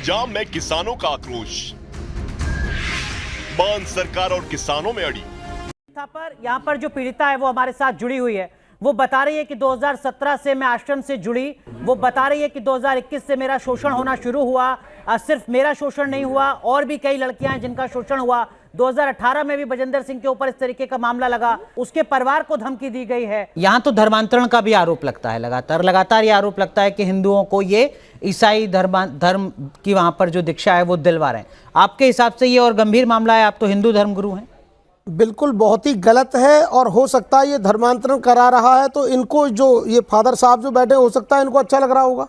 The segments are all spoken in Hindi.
पंजाब में किसानों का आक्रोश, मान सरकार और किसानों में अड़ी। पर यहाँ पर जो पीड़िता है वो हमारे साथ जुड़ी हुई है। वो बता रही है कि 2017 से मैं आश्रम से जुड़ी। वो बता रही है कि 2021 से मेरा शोषण होना शुरू हुआ। सिर्फ मेरा शोषण नहीं हुआ, और भी कई लड़कियां हैं जिनका शोषण हुआ। 2018 में भी बजेंद्र सिंह के ऊपर इस तरीके का मामला लगा, उसके परिवार को धमकी दी गई है। यहाँ तो धर्मांतरण का भी आरोप लगता है, लगातार ये आरोप लगता है कि हिंदुओं को ये ईसाई धर्म की वहां पर जो दीक्षा है वो दिलवा रहे हैं। आपके हिसाब से ये और गंभीर मामला है? आप तो हिंदू धर्मगुरु हैं। बिल्कुल बहुत ही गलत है, और हो सकता है ये धर्मांतरण करा रहा है तो इनको, जो ये फादर साहब जो बैठे, हो सकता है इनको अच्छा लग रहा होगा,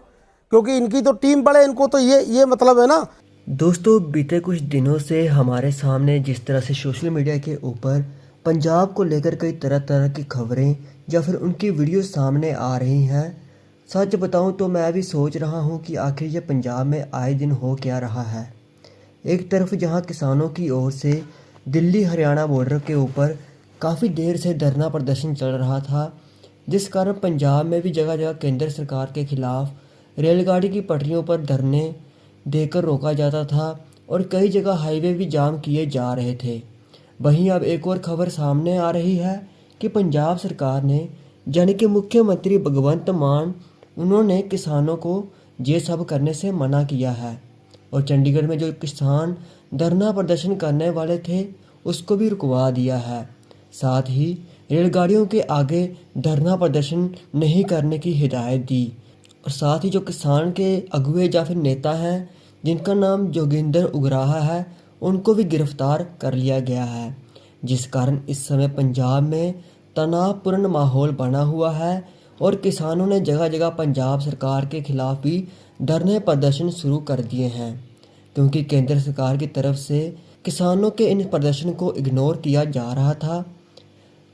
क्योंकि इनकी तो टीम बड़े, इनको तो ये मतलब है ना। दोस्तों, बीते कुछ दिनों से हमारे सामने जिस तरह से सोशल मीडिया के ऊपर पंजाब को लेकर कई तरह तरह की खबरें या फिर उनकी वीडियो सामने आ रही हैं, सच बताऊं तो मैं भी सोच रहा हूं कि आखिर ये पंजाब में आए दिन हो क्या रहा है। एक तरफ जहां किसानों की ओर से दिल्ली हरियाणा बॉर्डर के ऊपर काफ़ी देर से धरना प्रदर्शन चल रहा था, जिस कारण पंजाब में भी जगह जगह केंद्र सरकार के खिलाफ रेलगाड़ी की पटरियों पर धरने देकर रोका जाता था और कई जगह हाईवे भी जाम किए जा रहे थे। वहीं अब एक और खबर सामने आ रही है कि पंजाब सरकार ने, यानी कि मुख्यमंत्री भगवंत मान, उन्होंने किसानों को ये सब करने से मना किया है और चंडीगढ़ में जो किसान धरना प्रदर्शन करने वाले थे उसको भी रुकवा दिया है। साथ ही रेलगाड़ियों के आगे धरना प्रदर्शन नहीं करने की हिदायत दी, और साथ ही जो किसान के अगुए या फिर नेता हैं जिनका नाम जोगिंदर उगराहा है, उनको भी गिरफ्तार कर लिया गया है, जिस कारण इस समय पंजाब में तनावपूर्ण माहौल बना हुआ है और किसानों ने जगह जगह पंजाब सरकार के खिलाफ भी धरने प्रदर्शन शुरू कर दिए हैं, क्योंकि केंद्र सरकार की तरफ से किसानों के इन प्रदर्शन को इग्नोर किया जा रहा था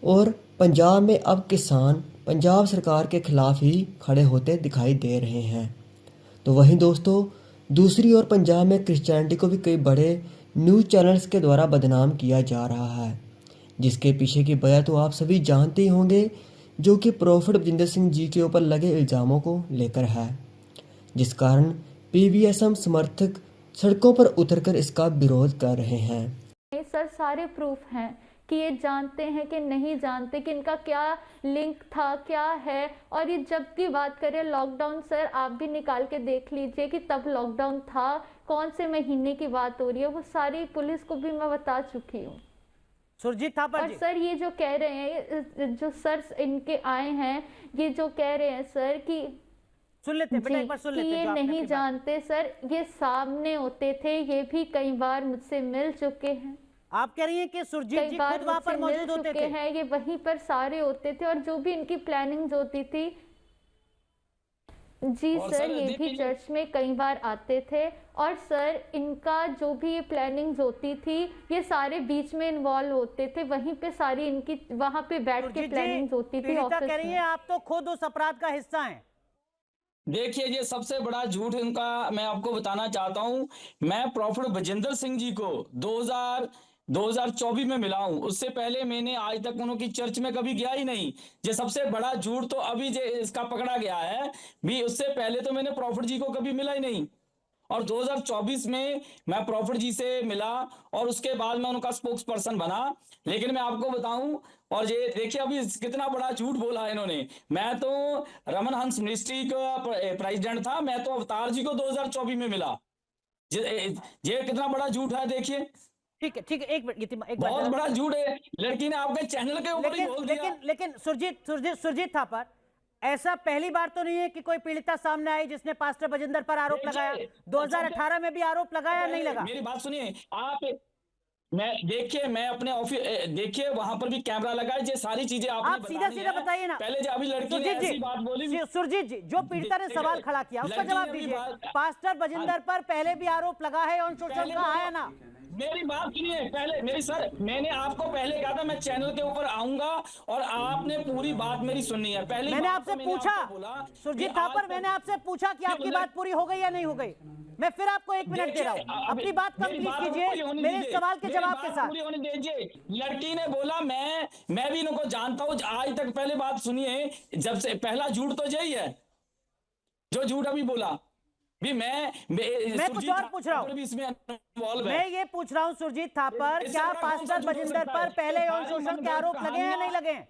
और पंजाब में अब किसान पंजाब सरकार के खिलाफ ही खड़े होते दिखाई दे रहे हैं। तो वहीं दोस्तों, दूसरी ओर पंजाब में क्रिश्चियनिटी को भी कई बड़े न्यूज़ चैनल्स के द्वारा बदनाम किया जा रहा है, जिसके पीछे की वजह तो आप सभी जानते ही होंगे, जो कि प्रॉफिट बजिंदर सिंह जी के ऊपर लगे इल्ज़ामों को लेकर है, जिस कारण पीवीएसएम समर्थक सड़कों पर उतरकर इसका विरोध कर रहे हैं। सर, सारे प्रूफ हैं कि ये जानते हैं कि नहीं जानते कि इनका क्या लिंक था, क्या है। और ये जब की बात करें लॉकडाउन, सर आप भी निकाल के देख लीजिए कि तब लॉकडाउन था, कौन से महीने की बात हो रही है, वो सारी पुलिस को भी मैं बता चुकी हूँ। सुरजीत थापर और सर ये जो कह रहे हैं, जो सर इनके आए हैं, ये जो कह रहे हैं सर कि सुन लेते बेटा, एक बार सुन लेते। ये नहीं जानते सर, ये सामने होते थे, ये भी कई बार मुझसे मिल चुके हैं। आप कह रही हैं कि सुरजीत जी खुद वहां पर मौजूद होते थे? हैं, ये वहीं पर सारे होते थे और जो भी इनकी प्लानिंग होती थी। जी सर, ये भी चर्च में कई बार आते थे और सर इनका जो भी ये प्लानिंग होती थी, ये सारे बीच में इन्वॉल्व होते थे, वहीं पे सारी इनकी वहां पे बैठ के प्लानिंग होती थी ऑफिस में। आप तो खुद उस अपराध का हिस्सा हैं। देखिए, ये सबसे बड़ा झूठ इनका मैं आपको बताना चाहता हूं। मैं प्रॉफिट बजिंदर सिंह जी को 2024 में मिला हूं, उससे पहले मैंने आज तक उनकी चर्च में कभी गया ही नहीं। ये सबसे बड़ा झूठ तो अभी जो इसका पकड़ा गया है भी, उससे पहले तो मैंने प्रॉफिट जी को कभी मिला ही नहीं। और 2024 में मैं प्रॉफिट जी से मिला और उसके बाद मैं उनका स्पोक्स पर्सन बना। लेकिन मैं आपको बताऊं, और ये देखिए अभी कितना बड़ा झूठ बोला है इन्होंने। मैं तो रमन हंस मिनिस्ट्री का प्रेसिडेंट था, मैं तो अवतार जी को 2024 में मिला। ये कितना बड़ा झूठ है, देखिए। ठीक है, एक मिनट, बहुत बड़ा झूठ है। लड़की ने आपके चैनल के ऊपर ही बोल दिया। लेकिन सुरजीत थापर, ऐसा पहली बार तो नहीं है कि कोई पीड़िता सामने आई जिसने पास्टर बजिंदर पर आरोप लगाया। 2018 में भी आरोप लगाया, नहीं लगा? मेरी बात सुनिए आप। मैं अपने ऑफिस देखिए, वहां पर भी कैमरा लगा है। ये सारी चीजें आप सीधा बताइए ना। पहले जो अभी लड़की ने ऐसी बात बोली। सुरजीत जी, जो पीड़िता ने सवाल खड़ा किया उसका जवाब दीजिए। पास्टर बजिंदर पर पहले भी आरोप लगा है और शोषण का आया ना? मेरी बात सुनिए पहले, मैंने आपको पहले कहा था मैं चैनल के ऊपर आऊंगा और आपने पूरी बात मेरी सुननी है। पहले मैंने आपसे पूछा, सुरजीत थापर, मैंने आपसे पूछा कि आपकी बात पूरी हो गई या नहीं हो गई। मैं फिर आपको 1 मिनट दे रहा हूँ, अपनी बात कंप्लीट कीजिए मेरे सवाल के जवाब के साथ। लड़की ने बोला मैं भी इनको जानता हूँ आज तक। पहले बात सुनिए, जब से पहला झूठ तो यही है जो झूठ अभी बोला। भी मैं कुछ सुरजीत और पूछ रहा थापर भी इसमें इन्वॉल्व है। मैं ये पूछ रहा हूँ सुरजीत थापर, इससे क्या बड़ा कौन सा पास्टर झूठ हो बजिंदर सकता पर है? पहले यौन सारी शोषण के मनगढ़ंत आरोप लगे हैं या नहीं कहानियां लगे हैं?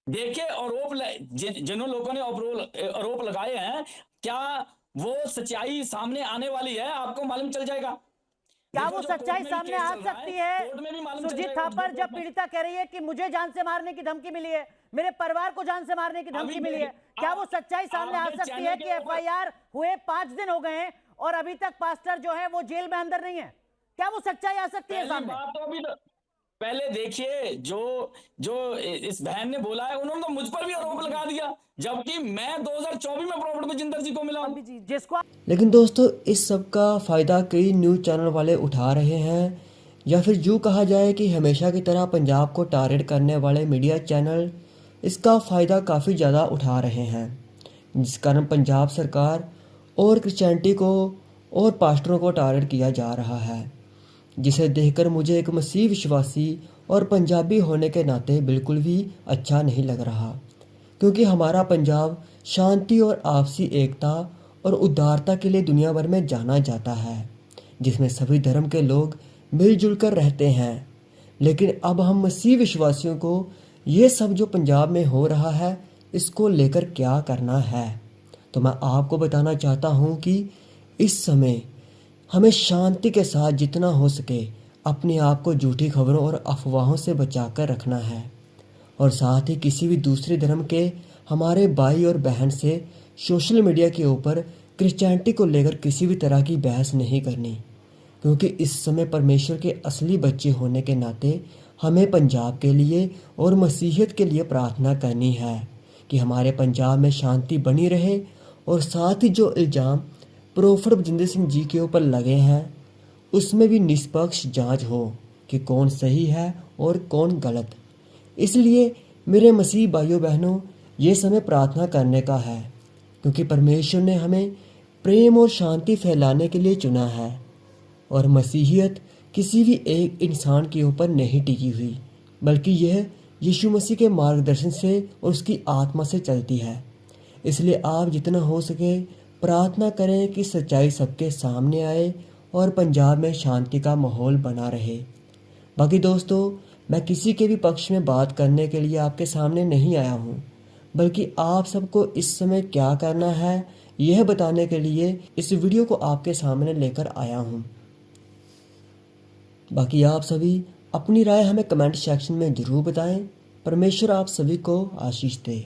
देखिए, जिन लोगों ने आरोप लगाए हैं, क्या वो सच्चाई सामने आने वाली है? आपको मालूम चल जाएगा। क्या देखो, वो जो सच्चाई कोर्ट में भी सामने केस आ चल रहा सकती है, है? कोर्ट में भी मालूम चल सुरजीत जाएगा। थापर, जब कोर्ट में पीड़िता कह रही है कि मुझे जान से मारने की धमकी मिली है, मेरे परिवार को जान से मारने की धमकी अभी मिली है, क्या वो सच्चाई सामने आ आपके सकती चैनल है के कि ऊपर- एफआईआर हुए 5 दिन हो गए हैं और अभी तक पास्टर जो है वो जेल में अंदर नहीं है? क्या वो सच्चाई आ सकती है पहली सामने? बात तो अभी पहले देखिए, जो जो इस बहन ने बोला है, उन्होंने तो मुझ पर भी आरोप लगा दिया, जबकि मैं 2024 में प्रॉफिट बजिंदर जी को मिला हूं। अभी जी जिसको लेकिन दोस्तों इस सब का फ़ायदा कई न्यूज़ चैनल वाले उठा रहे हैं, या फिर यूँ कहा जाए कि हमेशा की तरह पंजाब को टारगेट करने वाले मीडिया चैनल इसका फ़ायदा काफ़ी ज़्यादा उठा रहे हैं, जिस कारण पंजाब सरकार और क्रिश्चियनिटी को और पास्टरों को टारगेट किया जा रहा है, जिसे देखकर मुझे एक मसीह विश्वासी और पंजाबी होने के नाते बिल्कुल भी अच्छा नहीं लग रहा। क्योंकि हमारा पंजाब शांति और आपसी एकता और उदारता के लिए दुनिया भर में जाना जाता है, जिसमें सभी धर्म के लोग मिलजुल कर रहते हैं। लेकिन अब हम मसीह विश्वासियों को ये सब जो पंजाब में हो रहा है इसको लेकर क्या करना है, तो मैं आपको बताना चाहता हूँ कि इस समय हमें शांति के साथ जितना हो सके अपने आप को झूठी खबरों और अफवाहों से बचाकर रखना है, और साथ ही किसी भी दूसरे धर्म के हमारे भाई और बहन से सोशल मीडिया के ऊपर क्रिश्चियनिटी को लेकर किसी भी तरह की बहस नहीं करनी। क्योंकि इस समय परमेश्वर के असली बच्चे होने के नाते हमें पंजाब के लिए और मसीहियत के लिए प्रार्थना करनी है कि हमारे पंजाब में शांति बनी रहे, और साथ ही जो इल्ज़ाम प्रोफेट बजिंदर सिंह जी के ऊपर लगे हैं उसमें भी निष्पक्ष जांच हो कि कौन सही है और कौन गलत। इसलिए मेरे मसीह भाइयों बहनों, ये समय प्रार्थना करने का है, क्योंकि परमेश्वर ने हमें प्रेम और शांति फैलाने के लिए चुना है, और मसीहियत किसी भी एक इंसान के ऊपर नहीं टिकी हुई, बल्कि यह यीशु मसीह के मार्गदर्शन से और उसकी आत्मा से चलती है। इसलिए आप जितना हो सके प्रार्थना करें कि सच्चाई सबके सामने आए और पंजाब में शांति का माहौल बना रहे। बाकी दोस्तों, मैं किसी के भी पक्ष में बात करने के लिए आपके सामने नहीं आया हूँ, बल्कि आप सबको इस समय क्या करना है यह बताने के लिए इस वीडियो को आपके सामने लेकर आया हूँ। बाकी आप सभी अपनी राय हमें कमेंट सेक्शन में ज़रूर बताएं। परमेश्वर आप सभी को आशीष दे।